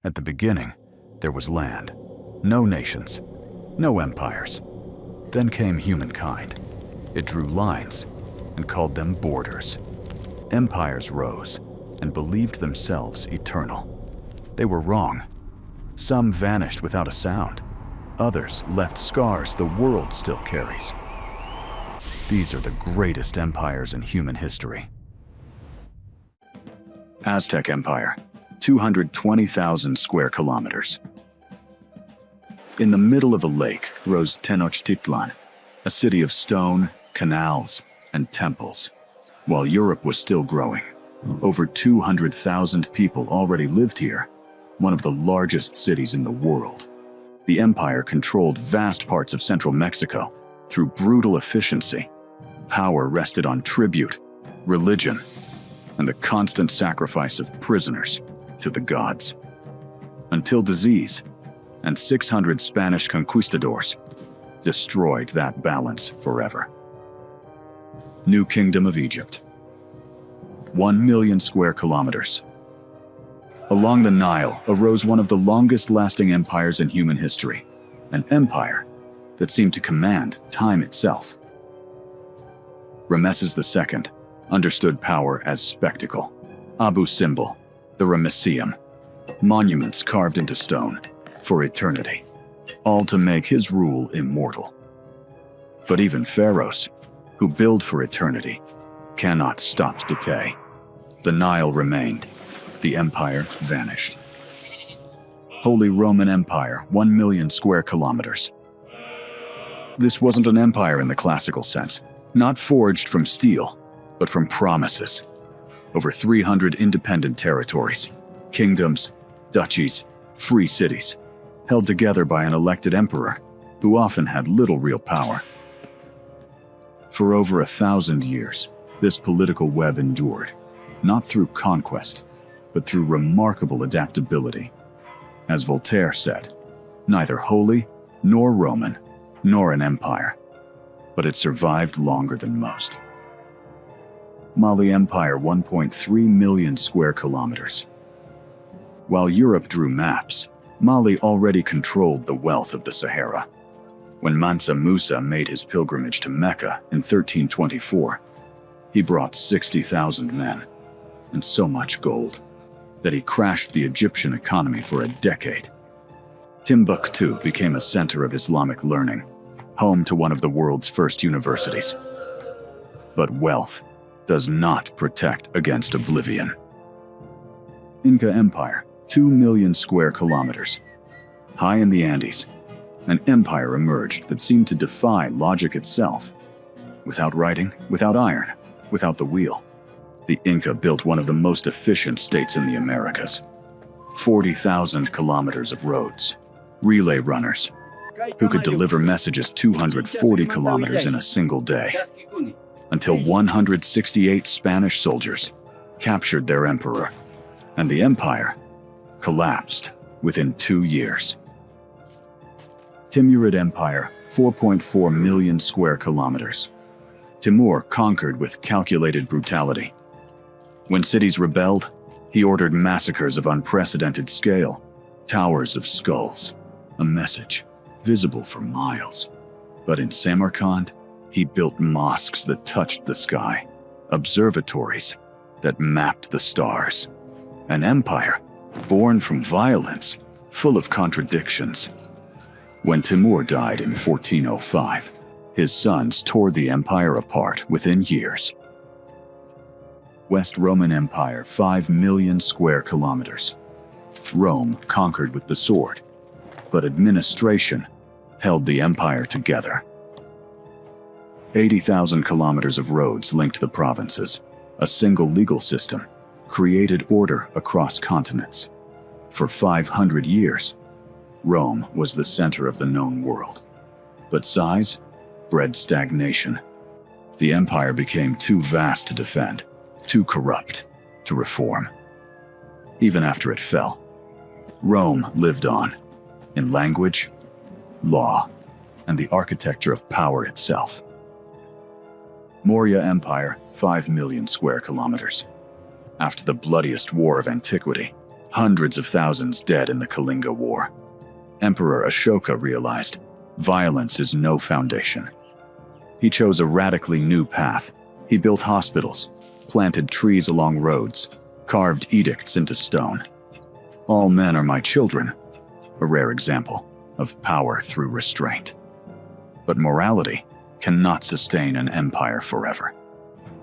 At the beginning, there was land, no nations, no empires. Then came humankind. It drew lines and called them borders. Empires rose and believed themselves eternal. They were wrong. Some vanished without a sound. Others left scars the world still carries. These are the greatest empires in human history. Aztec Empire, 220,000 square kilometers. In the middle of a lake rose Tenochtitlan, a city of stone, canals, and temples. While Europe was still growing, over 200,000 people already lived here, one of the largest cities in the world. The empire controlled vast parts of central Mexico through brutal efficiency. Power rested on tribute, religion, and the constant sacrifice of prisoners to the gods. Until disease and 600 Spanish conquistadors destroyed that balance forever. New Kingdom of Egypt. 1 million square kilometers. Along the Nile arose one of the longest-lasting empires in human history, an empire that seemed to command time itself. Rameses II understood power as spectacle. Abu Simbel, the Ramesseum, monuments carved into stone for eternity, all to make his rule immortal. But even pharaohs, who build for eternity, cannot stop decay. The Nile remained. The empire vanished. Holy Roman Empire, 1 million square kilometers. This wasn't an empire in the classical sense, not forged from steel, but from promises. Over 300 independent territories, kingdoms, duchies, free cities, held together by an elected emperor who often had little real power. For over 1,000 years, this political web endured, not through conquest, but through remarkable adaptability. As Voltaire said, neither holy, nor Roman, nor an empire, but it survived longer than most. Mali Empire, 1.3 million square kilometers. While Europe drew maps, Mali already controlled the wealth of the Sahara. When Mansa Musa made his pilgrimage to Mecca in 1324, he brought 60,000 men and so much gold that he crashed the Egyptian economy for a decade. Timbuktu became a center of Islamic learning, home to one of the world's first universities. But wealth does not protect against oblivion. Inca Empire, 2 million square kilometers. High in the Andes, an empire emerged that seemed to defy logic itself. Without writing, without iron, without the wheel, the Inca built one of the most efficient states in the Americas. 40,000 kilometers of roads, relay runners, who could deliver messages 240 kilometers in a single day, until 168 Spanish soldiers captured their emperor, and the empire collapsed within 2 years. Timurid Empire, 4.4 million square kilometers. Timur conquered with calculated brutality. When cities rebelled, he ordered massacres of unprecedented scale, towers of skulls, a message visible for miles. But in Samarkand, he built mosques that touched the sky, observatories that mapped the stars. An empire born from violence, full of contradictions. When Timur died in 1405, his sons tore the empire apart within years. West Roman Empire, 5 million square kilometers. Rome conquered with the sword, but administration held the empire together. 80,000 kilometers of roads linked the provinces. A single legal system created order across continents. For 500 years, Rome was the center of the known world. But size bred stagnation. The empire became too vast to defend, too corrupt to reform. Even after it fell, Rome lived on, in language, law, and the architecture of power itself. Maurya Empire, 5 million square kilometers. After the bloodiest war of antiquity, hundreds of thousands dead in the Kalinga War. Emperor Ashoka realized violence is no foundation. He chose a radically new path. He built hospitals, planted trees along roads, carved edicts into stone. All men are my children, a rare example of power through restraint. But morality cannot sustain an empire forever.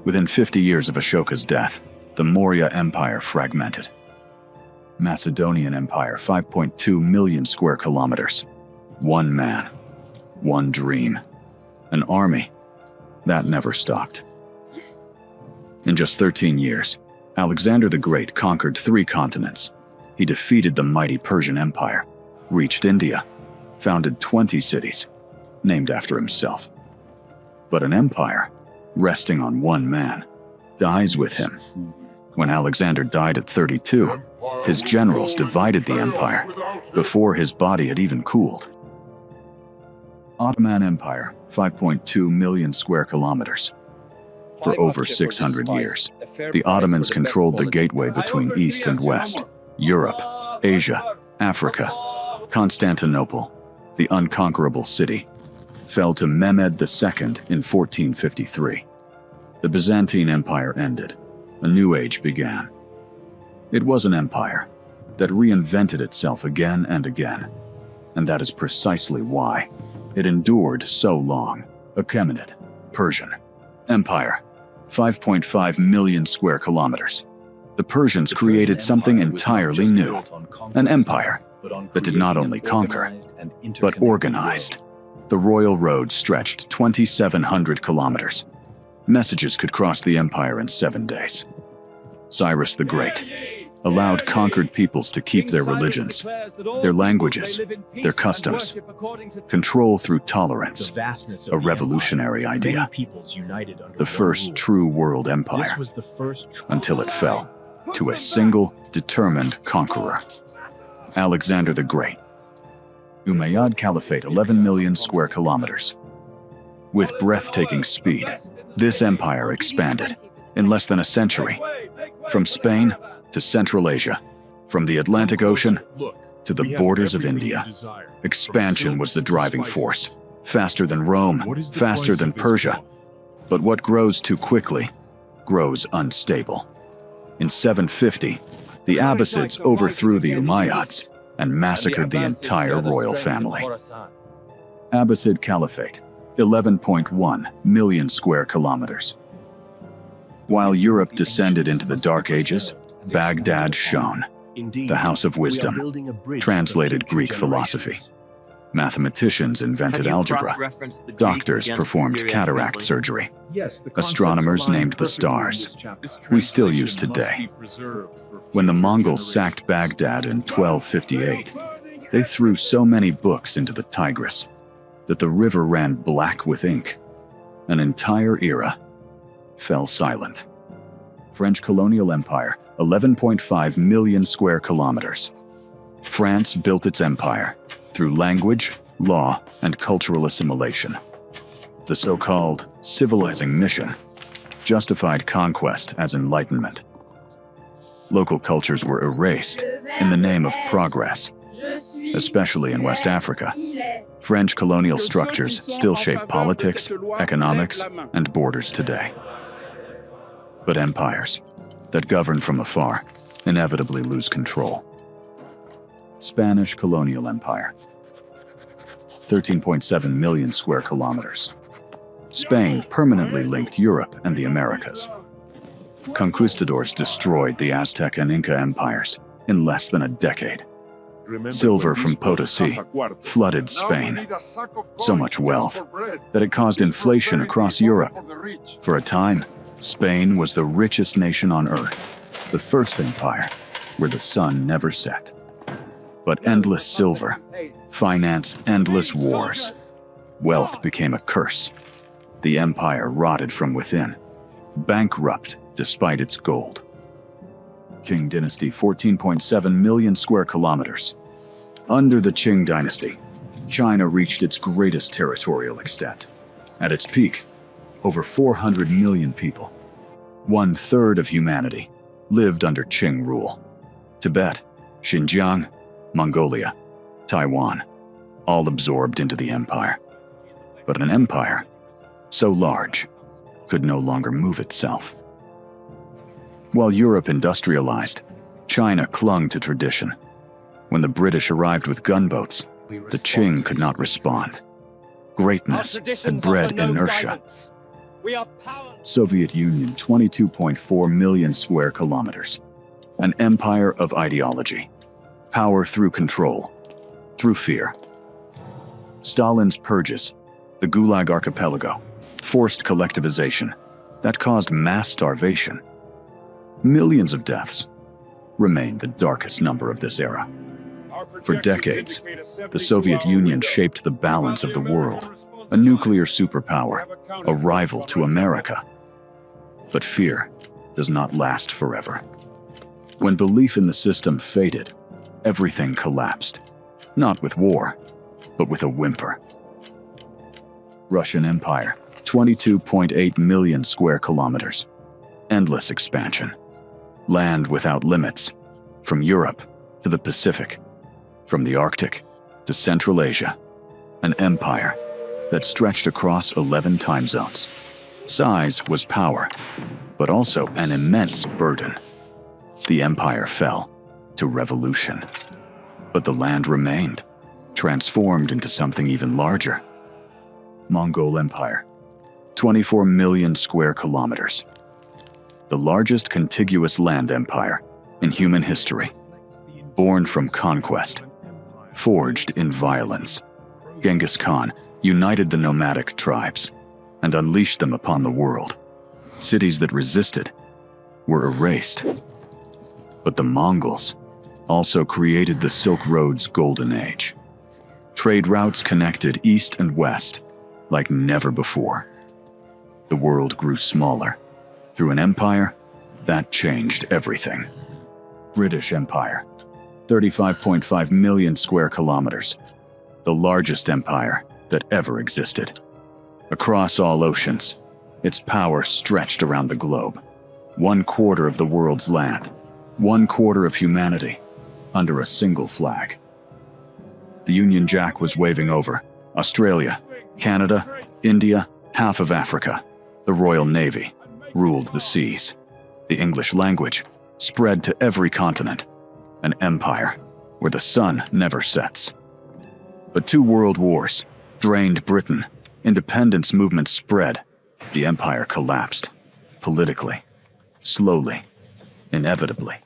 Within 50 years of Ashoka's death, the Maurya Empire fragmented. Macedonian Empire, 5.2 million square kilometers. One man, one dream, an army that never stopped. In just 13 years, Alexander the Great conquered 3 continents. He defeated the mighty Persian Empire, reached India, founded 20 cities, named after himself. But an empire, resting on one man, dies with him. When Alexander died at 32, his generals divided the empire before his body had even cooled. Ottoman Empire, 5.2 million square kilometers. For over 600 years, the Ottomans controlled the gateway between East and West, Europe, Asia, Africa. Constantinople, the unconquerable city, fell to Mehmed II in 1453. The Byzantine Empire ended. A new age began. It was an empire that reinvented itself again and again, and that is precisely why it endured so long. Achaemenid, Persian Empire, 5.5 million square kilometers. The Persians created something entirely new, an empire that did not only conquer, but organized. The royal road stretched 2,700 kilometers. Messages could cross the empire in 7 days. Cyrus the Great allowed conquered peoples to keep their religions, their languages, their customs. Control through tolerance, a revolutionary idea. The first true world empire, until it fell to a single, determined conqueror. Alexander the Great. Umayyad Caliphate, 11 million square kilometers. With breathtaking speed, this empire expanded in less than a century. From Spain to Central Asia, from the Atlantic Ocean to the borders of India. Expansion was the driving force. Faster than Rome, faster than Persia. But what grows too quickly grows unstable. In 750, the Abbasids overthrew the Umayyads and massacred the entire royal family. Abbasid Caliphate, 11.1 million square kilometers. While Europe descended into the Dark Ages, Baghdad shone. The House of Wisdom translated Greek philosophy. Mathematicians invented algebra. Doctors performed cataract surgery. Astronomers named the stars. We still use today. When the Mongols sacked Baghdad in 1258, they threw so many books into the Tigris that the river ran black with ink. An entire era fell silent. French colonial empire, 11.5 million square kilometers. France built its empire through language, law, and cultural assimilation. The so-called civilizing mission justified conquest as enlightenment. Local cultures were erased in the name of progress, especially in West Africa. French colonial structures still shape politics, economics, and borders today. But empires that govern from afar inevitably lose control. Spanish colonial empire, 13.7 million square kilometers. Spain permanently linked Europe and the Americas. Conquistadors destroyed the Aztec and Inca empires in less than a decade. Silver from Potosi flooded Spain. So much wealth that it caused inflation across Europe. For a time, Spain was the richest nation on earth, the first empire where the sun never set. But endless silver financed endless wars. Wealth became a curse. The empire rotted from within, bankrupt despite its gold. Qing Dynasty, 14.7 million square kilometers. Under the Qing Dynasty, China reached its greatest territorial extent. At its peak, over 400 million people, 1/3 of humanity, lived under Qing rule. Tibet, Xinjiang, Mongolia, Taiwan, all absorbed into the empire. But an empire so large could no longer move itself. While Europe industrialized, China clung to tradition. When the British arrived with gunboats, the Qing could not respond. Greatness had bred inertia. Soviet Union, 22.4 million square kilometers. An empire of ideology. Power through control, through fear. Stalin's purges, the Gulag Archipelago, forced collectivization that caused mass starvation. Millions of deaths remain the darkest number of this era. For decades, the Soviet Union shaped the balance of the world, a nuclear superpower, a rival to America. But fear does not last forever. When belief in the system faded, everything collapsed, not with war, but with a whimper. Russian Empire, 22.8 million square kilometers. Endless expansion. Land without limits, from Europe to the Pacific, from the Arctic to Central Asia. An empire that stretched across 11 time zones. Size was power, but also an immense burden. The empire fell to revolution. But the land remained, transformed into something even larger. Mongol Empire, 24 million square kilometers. The largest contiguous land empire in human history. Born from conquest, forged in violence, Genghis Khan united the nomadic tribes and unleashed them upon the world. Cities that resisted were erased. But the Mongols also created the Silk Road's golden age. Trade routes connected east and west like never before. The world grew smaller. Through an empire that changed everything. British Empire, 35.5 million square kilometers. The largest empire that ever existed. Across all oceans, its power stretched around the globe. 1/4 of the world's land, 1/4 of humanity, under a single flag. The Union Jack was waving over Australia, Canada, India, half of Africa. The Royal Navy ruled the seas. The English language spread to every continent. An empire where the sun never sets. But 2 world wars drained Britain. Independence movements spread. The empire collapsed. Politically. Slowly. Inevitably.